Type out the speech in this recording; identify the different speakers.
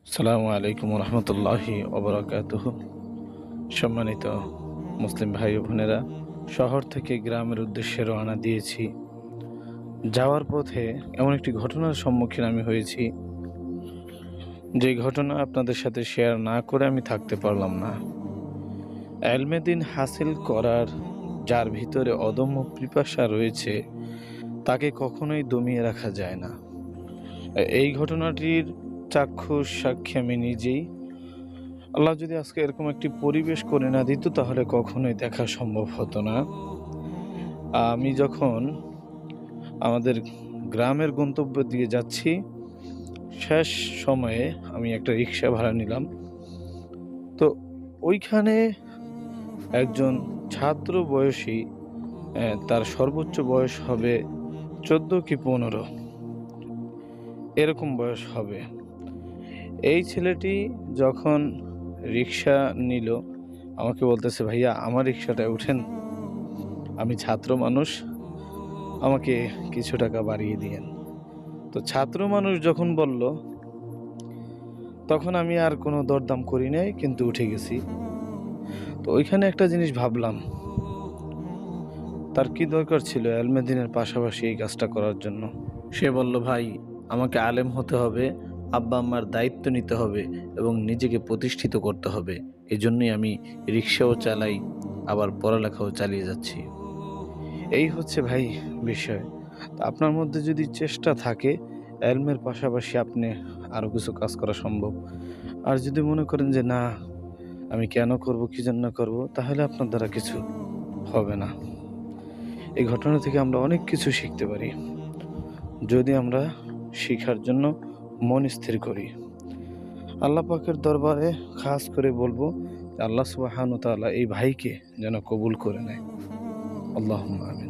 Speaker 1: আসসালামু আলাইকুম রহমতুল্লাহি ওবরাকাতুহ। সম্মানিত মুসলিম ভাই ও বোনেরা, শহর থেকে গ্রামের উদ্দেশ্যে রওনা দিয়েছি। যাওয়ার পথে এমন একটি ঘটনার সম্মুখীন আমি হয়েছি, যে ঘটনা আপনাদের সাথে শেয়ার না করে আমি থাকতে পারলাম না। ইলমে দ্বীন হাসিল করার যার ভিতরে অদম্য পিপাসা রয়েছে, তাকে কখনোই দমিয়ে রাখা যায় না। এই ঘটনাটির চাক্ষুষ সাক্ষী আমি নিজেই। আল্লাহ যদি আজকে এরকম একটি পরিবেশ করে না দিত, তাহলে কখনোই দেখা সম্ভব হতো না। আমি যখন আমাদের গ্রামের গন্তব্য দিয়ে যাচ্ছি, শেষ সময়ে আমি একটা রিক্সা ভাড়া নিলাম। তো ওইখানে একজন ছাত্র বয়সী, তার সর্বোচ্চ বয়স হবে 14 কি 15, এরকম বয়স হবে। এই ছেলেটি যখন রিক্সা নিল, আমাকে বলতেছে, ভাইয়া আমার রিক্সাটায় উঠেন, আমি ছাত্র মানুষ, আমাকে কিছু টাকা বাড়িয়ে দিয়েন। তো ছাত্র মানুষ যখন বলল, তখন আমি আর কোনো দরদাম করি নাই, কিন্তু উঠে গেছি। তো ওইখানে একটা জিনিস ভাবলাম, তার কি দরকার ছিল ইলমে দ্বীনের পাশাপাশি এই কাজটা করার জন্য? সে বলল, ভাই আমাকে আলেম হতে হবে, আব্বা আম্মার দায়িত্ব নিতে হবে এবং নিজেকে প্রতিষ্ঠিত করতে হবে। এই জন্যই আমি রিক্সাও চালাই, আবার পড়ালেখাও চালিয়ে যাচ্ছি। এই হচ্ছে ভাই বিষয়। তো আপনার মধ্যে যদি চেষ্টা থাকে, ইলমের পাশাপাশি আপনি আরো কিছু কাজ করা সম্ভব। আর যদি মনে করেন যে না, আমি কেন করব, কি জন্য করব, তাহলে আপনার দ্বারা কিছু হবে না। এই ঘটনা থেকে আমরা অনেক কিছু শিখতে পারি, যদি আমরা শিখার জন্য মন স্থির করি। আল্লাহ পাকের দরবারে খাস করে বলবো, আল্লাহ সুবহানাহু ওয়া তাআলা এই ভাইকে যেন কবুল করে নেয়। আল্লাহুম্মা আমিন।